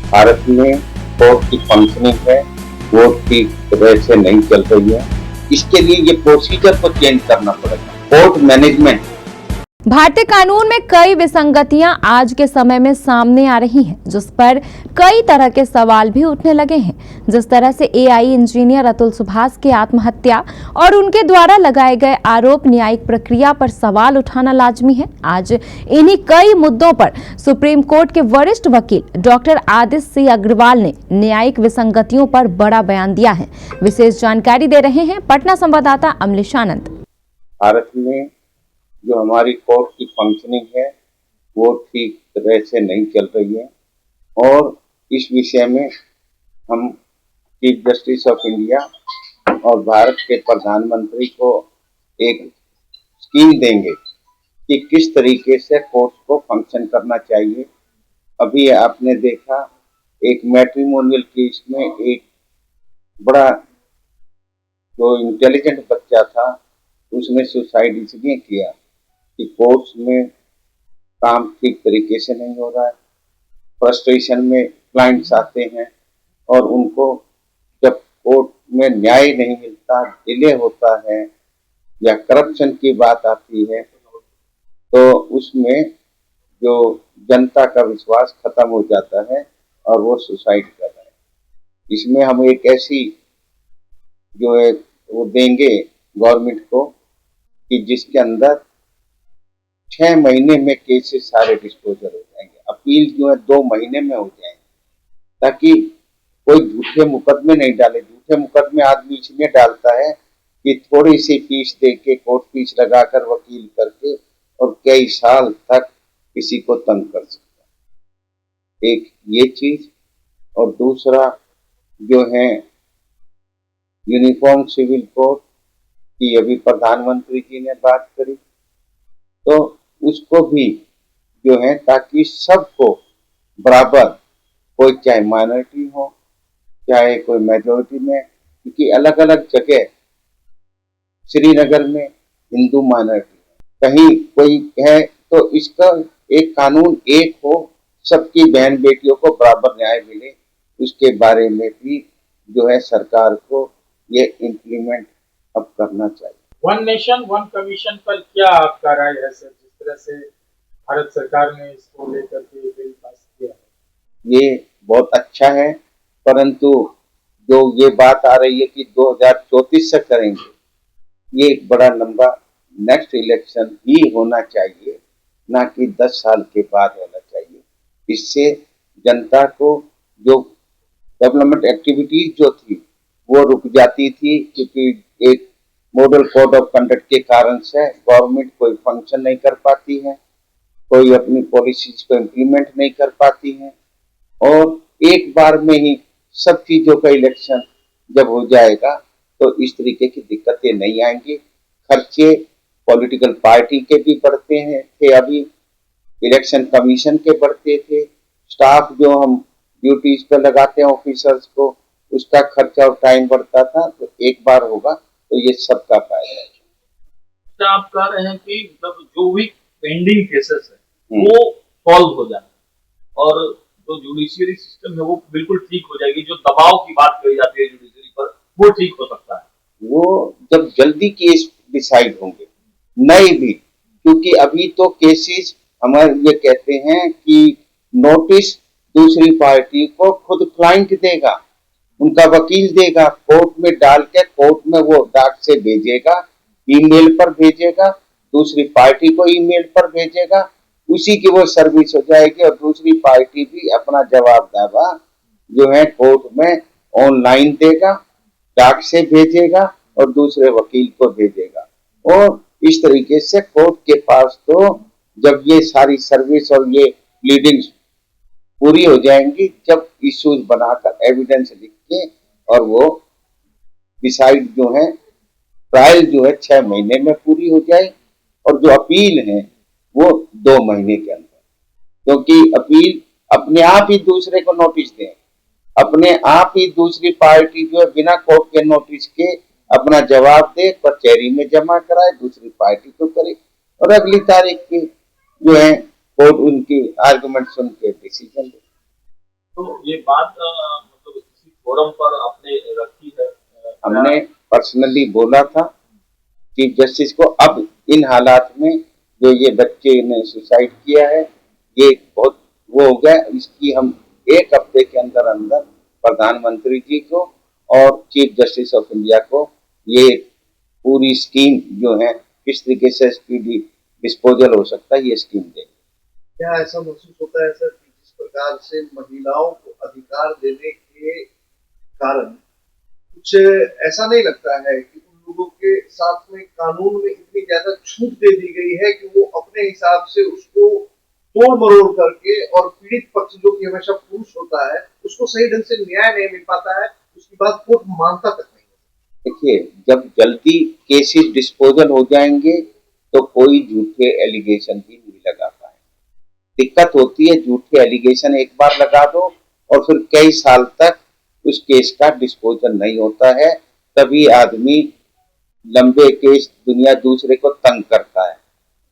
भारत में कोर्ट की फंक्शनिंग है वो ठीक तरह से नहीं चल रही है। इसके लिए ये प्रोसीजर को चेंज करना पड़ेगा। कोर्ट मैनेजमेंट, भारतीय कानून में कई विसंगतियां आज के समय में सामने आ रही हैं, जिस पर कई तरह के सवाल भी उठने लगे हैं। जिस तरह से एआई इंजीनियर अतुल सुभाष की आत्महत्या और उनके द्वारा लगाए गए आरोप न्यायिक प्रक्रिया पर सवाल उठाना लाजमी है। आज इन्हीं कई मुद्दों पर सुप्रीम कोर्ट के वरिष्ठ वकील डॉक्टर आदित्य सिंह अग्रवाल ने न्यायिक विसंगतियों पर बड़ा बयान दिया है। विशेष जानकारी दे रहे हैं पटना संवाददाता अमलेश आनंद। भारत में जो हमारी कोर्ट की फंक्शनिंग है वो ठीक तरह से नहीं चल रही है और इस विषय में हम चीफ जस्टिस ऑफ इंडिया और भारत के प्रधानमंत्री को एक स्कीम देंगे कि किस तरीके से कोर्ट को फंक्शन करना चाहिए। अभी आपने देखा एक मैट्रिमोनियल केस में एक बड़ा जो इंटेलिजेंट बच्चा था उसने सुसाइड इसलिए किया कि कोर्ट्स में काम ठीक तरीके से नहीं हो रहा है। फ्रस्ट्रेशन में क्लाइंट्स आते हैं और उनको जब कोर्ट में न्याय नहीं मिलता, डिले होता है या करप्शन की बात आती है तो उसमें जो जनता का विश्वास खत्म हो जाता है और वो सुसाइड कर रहा है। इसमें हम एक ऐसी जो है वो देंगे गवर्नमेंट को कि जिसके अंदर 6 महीने में केसेस सारे डिस्पोजल हो जाएंगे। अपील जो है 2 महीने में हो जाएंगे ताकि कोई झूठे मुकदमे नहीं डाले। झूठे मुकदमे आदमी इसलिए डालता है कि थोड़ी सी फीस दे के, कोर्ट फीस लगाकर, वकील करके और कई साल तक किसी को तंग कर सकता है। एक ये चीज और दूसरा जो है यूनिफॉर्म सिविल कोड की अभी प्रधानमंत्री जी ने बात करी तो उसको भी जो है ताकि सबको बराबर, कोई चाहे माइनॉरिटी हो चाहे कोई मेजोरिटी में, क्योंकि अलग अलग जगह श्रीनगर में हिंदू माइनॉरिटी कहीं कोई है तो इसका एक कानून एक हो, सबकी बहन बेटियों को बराबर न्याय मिले, उसके बारे में भी जो है सरकार को ये इम्प्लीमेंट अब करना चाहिए। वन नेशन वन कमीशन पर क्या आपका राय है सर, जिस तरह से भारत सरकार ने इसको लेकर के बिल पास किया है? ये बहुत अच्छा है, परंतु जो ये बात आ रही है कि 2034 से करेंगे, ये एक बड़ा लंबा नेक्स्ट इलेक्शन ही होना चाहिए, ना कि 10 साल के बाद होना चाहिए। इससे जनता को जो डेवलपमेंट एक्टिविटीज जो थी वो रुक जाती थी, क्योंकि एक मॉडल कोड ऑफ कंडक्ट के कारण से गवर्नमेंट कोई फंक्शन नहीं कर पाती है, कोई अपनी पॉलिसीज को इम्प्लीमेंट नहीं कर पाती है और एक बार में ही सब चीजों का इलेक्शन जब हो जाएगा तो इस तरीके की दिक्कतें नहीं आएंगी। खर्चे पॉलिटिकल पार्टी के भी बढ़ते हैं थे, अभी इलेक्शन कमीशन के बढ़ते थे, स्टाफ जो हम ड्यूटीज पे लगाते हैं ऑफिसर्स को उसका खर्चा और टाइम बढ़ता था। तो एक बार होगा तो ये सबका फायदा है। क्या आप कह रहे हैं कि मतलब जो भी पेंडिंग केसेस है वो सॉल्व हो जाए और जो जुडिशियरी सिस्टम है वो बिल्कुल ठीक हो जाएगी, जो दबाव की बात कही जाती है जुडिशियरी पर वो ठीक हो सकता है। वो जब जल्दी केस डिसाइड होंगे, नए भी, क्योंकि अभी तो केसेस हमारे ये कहते हैं कि नोटिस दूसरी पार्टी को खुद क्लाइंट देगा, उनका वकील देगा, कोर्ट में डाल के कोर्ट में वो डाक से भेजेगा, ईमेल पर भेजेगा, दूसरी पार्टी को ईमेल पर भेजेगा, उसी की वो सर्विस हो जाएगी और दूसरी पार्टी भी अपना जवाब दावा जो है कोर्ट में ऑनलाइन देगा, डाक से भेजेगा और दूसरे वकील को भेजेगा। और इस तरीके से कोर्ट के पास तो जब ये सारी सर्विस और ये प्लीडिंग्स पूरी हो जाएंगी, जब इश्यूज बनाकर एविडेंस लिख के और वो डिसाइड जो है ट्रायल जो है 6 महीने में पूरी हो जाए और जो अपील है वो 2 महीने के अंदर, क्योंकि अपील अपने आप ही दूसरे को नोटिस दें, अपने आप ही दूसरी पार्टी जो है बिना कोर्ट के नोटिस के अपना जवाब दे, कचहरी में जमा कराए, दूसरी पार्टी को करे और अगली तारीख की जो है कोर्ट उनकी आर्गुमेंट सुन के डिसीजन ले। तो ये बात मतलब किसी फोरम पर आपने रखी है? हमने पर्सनली बोला था चीफ जस्टिस को। अब इन हालात में जो ये बच्चे ने सुसाइड किया है, ये बहुत वो हो गया, इसकी हम 1 हफ्ते के अंदर अंदर प्रधानमंत्री जी को और चीफ जस्टिस ऑफ इंडिया को ये पूरी स्कीम जो है किस तरीके से इसकी डिस्पोजल हो सकता है, ये स्कीम दें। क्या ऐसा महसूस होता है सर कि जिस प्रकार से महिलाओं को अधिकार देने के कारण कुछ ऐसा नहीं लगता है कि उन लोगों के साथ में कानून में इतनी ज्यादा छूट दे दी गई है कि वो अपने हिसाब से उसको तोड़ मरोड़ करके, और पीड़ित पक्ष जो कि हमेशा पुरुष होता है उसको सही ढंग से न्याय नहीं मिल पाता है, उसकी बात कोर्ट मानता तक नहीं। देखिए, जब जल्दी केसेस डिस्पोजल हो जाएंगे तो कोई झूठे एलिगेशन भी नहीं लगा पाए। दिक्कत होती है झूठे एलिगेशन एक बार लगा दो और फिर कई साल तक उस केस का डिस्पोजल नहीं होता है, तभी आदमी लंबे केस दुनिया दूसरे को तंग करता है।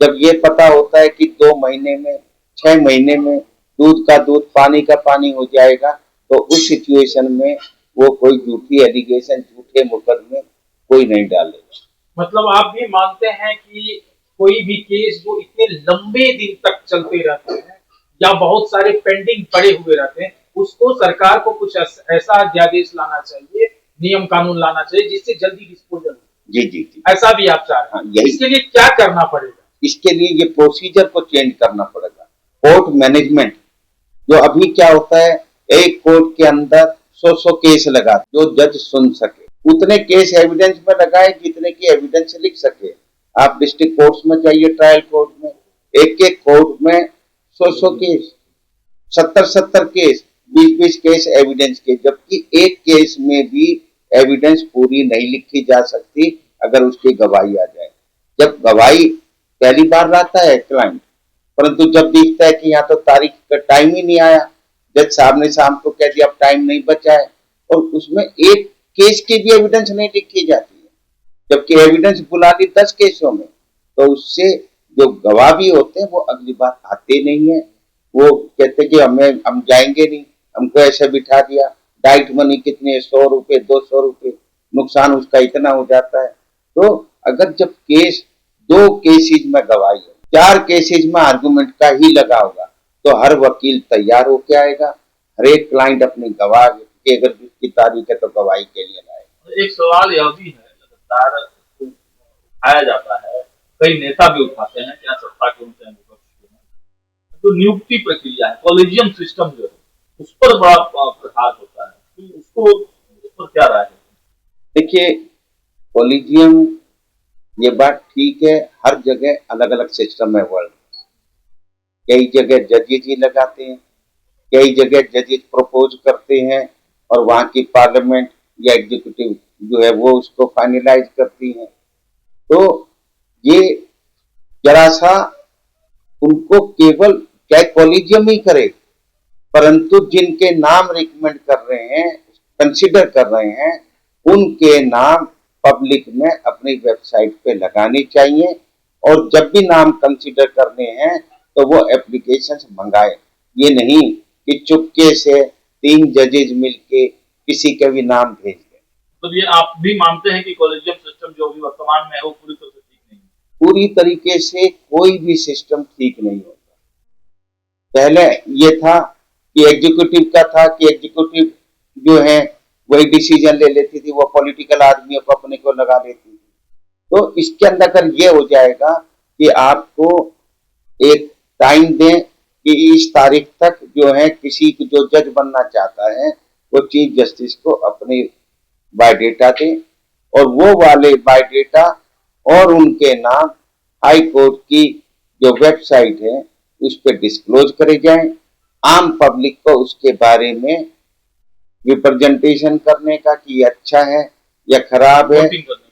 जब ये पता होता है कि 2 महीने में 6 महीने में दूध का दूध पानी का पानी हो जाएगा, तो उस सिचुएशन में वो कोई झूठी एलिगेशन झूठे मुकदमे कोई नहीं डालेगा। मतलब आप भी मानते हैं कि कोई भी केस जो इतने लंबे दिन तक चलते रहते हैं या बहुत सारे पेंडिंग पड़े हुए रहते हैं, उसको सरकार को कुछ ऐसा अध्यादेश लाना चाहिए, नियम कानून लाना चाहिए जिससे जल्दी डिस्पोजल हो। जी जी जी, ऐसा भी आप चाह रहे हैं? इसके लिए क्या करना पड़ेगा? इसके लिए ये प्रोसीजर को चेंज करना पड़ेगा। कोर्ट मैनेजमेंट जो अभी क्या होता है, एक कोर्ट के अंदर 100 केस लगा जो जज सुन सके, उतने केस एविडेंस में लगाए जितने की एविडेंस लिख सके। आप डिस्ट्रिक्ट कोर्ट्स में जाइए, ट्रायल कोर्ट में एक कोर्ट में 100 केस, 70 केस, 20 केस एविडेंस के, जबकि एक केस में भी एविडेंस पूरी नहीं लिखी जा सकती अगर उसकी गवाही आ जाए। जब गवाही पहली बार लाता है क्लाइंट, परंतु जब देखता है कि यहाँ तो तारीख का टाइम ही नहीं आया, जज साहब ने शाम को कह दिया अब टाइम नहीं बचा है, और उसमें एक केस की भी एविडेंस नहीं लिखी जाती है, जबकि एविडेंस बुला दी 10 केसों में, तो उससे जो गवाह भी होते हैं वो अगली बार आते नहीं है। वो कहते कि हम जाएंगे नहीं, हमको ऐसे बिठा दिया, डाइट मनी कितने, 100 रुपए 200 रुपए, नुकसान उसका इतना हो जाता है। तो अगर जब केस 2 केसेज में गवाही हो, 4 केसेज में आर्गुमेंट का ही लगा होगा, तो हर वकील तैयार होके आएगा, हर एक क्लाइंट अपनी गवाह की अगर जिसकी तारीख है तो गवाही के लिए लाएगा। एक सवाल यह भी है, लगातार उठाया जाता है, कई नेता भी उठाते हैं, क्या सत्ता के हों चाहे विपक्ष के हों, तो नियुक्ति प्रक्रिया है, कॉलेजियम सिस्टम जो है उस पर बड़ा प्रहार होता है, तो उसको उस पर क्या राय है? देखिए, कॉलेजियम ये बात ठीक है, हर जगह अलग अलग सिस्टम है वर्ल्ड। कई जगह जजेज ही लगाते हैं, कई जगह जजेज प्रपोज करते हैं और वहां की पार्लियामेंट या एग्जीक्यूटिव जो है वो उसको फाइनलाइज करती है। तो ये जरा सा उनको केवल चाहे कॉलेजियम ही करे, परंतु जिनके नाम रिकमेंड कर रहे हैं, कंसिडर कर रहे हैं, उनके नाम पब्लिक में अपनी वेबसाइट पे लगाने चाहिए, और जब भी नाम कंसिडर करने हैं तो वो एप्लीकेशन मंगाए। ये नहीं कि चुपके से 3 जजेज मिलके किसी के भी नाम भेज दें। तो ये आप भी मानते हैं कि कॉलेजियम सिस्टम जो अभी वर्तमान में है वो पूरी तरह से ठीक नहीं है? पूरी तरीके से कोई भी सिस्टम ठीक नहीं होता। पहले ये था कि एग्जीक्यूटिव का था कि एग्जीक्यूटिव जो है वही डिसीजन ले लेती थी, वो पॉलिटिकल आदमियों को अपने को लगा लेती थी। तो इसके अंदर अगर ये हो जाएगा कि आपको एक टाइम दें कि इस तारीख तक जो है किसी को जो जज बनना चाहता है वो चीफ जस्टिस को अपने बायोडेटा दें, और वो वाले बायोडेटा और उनके नाम हाई कोर्ट की जो वेबसाइट है उस पर डिस्क्लोज करे जाएं। आम पब्लिक को उसके बारे में रिप्रेजेंटेशन करने का कि अच्छा है या खराब है,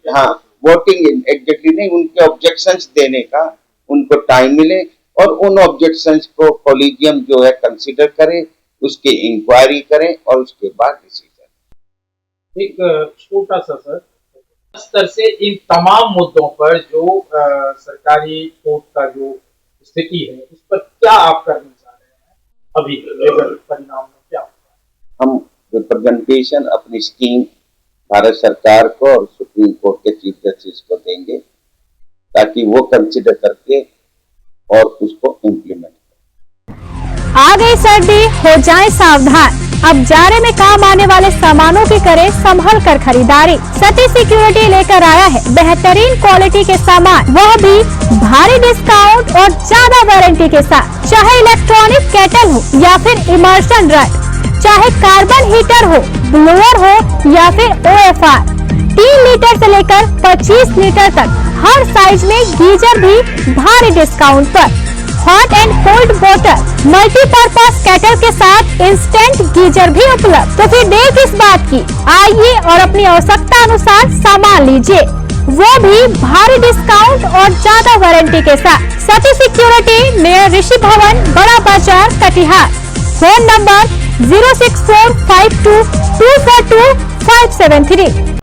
हाँ वोटिंग एग्जैक्टली नहीं, उनके ऑब्जेक्शंस देने का उनको टाइम मिले, और उन ऑब्जेक्शंस को कॉलेजियम जो है कंसीडर करे, उसकी इंक्वायरी करें और उसके बाद डिसीजन। एक छोटा सा सर, स्तर से इन तमाम मुद्दों पर जो सरकारी कोर्ट का जो स्थिति है उस पर क्या आप करना चाह रहे हैं? अभी परिणाम में क्या होगा? रिप्रेजेंटेशन अपनी स्कीम भारत सरकार को और सुप्रीम कोर्ट के चीफ जस्टिस को देंगे ताकि वो कंसिडर करके और उसको इम्प्लीमेंट करें। आ गई सर्दी, हो जाए सावधान। अब जाड़े में काम आने वाले सामानों की करें संभल कर खरीदारी। सती सिक्योरिटी लेकर आया है बेहतरीन क्वालिटी के सामान, वह भी भारी डिस्काउंट और ज्यादा वारंटी के साथ। चाहे इलेक्ट्रॉनिक केटल हो या फिर इमर्शन रड, चाहे कार्बन हीटर हो, ब्लोअर हो या फिर OFR, 3 लीटर से लेकर 25 लीटर तक हर साइज में गीजर भी भारी डिस्काउंट पर। Hot and cold water multipurpose kettle के साथ इंस्टेंट गीजर भी उपलब्ध। तो फिर देर किस बात की, आइए और अपनी आवश्यकता अनुसार सामान लीजिए, वो भी भारी डिस्काउंट और ज्यादा वारंटी के साथ। सती सिक्योरिटी नियर ऋषि भवन, बड़ा बाजार, कटिहार। Phone number 06452242573।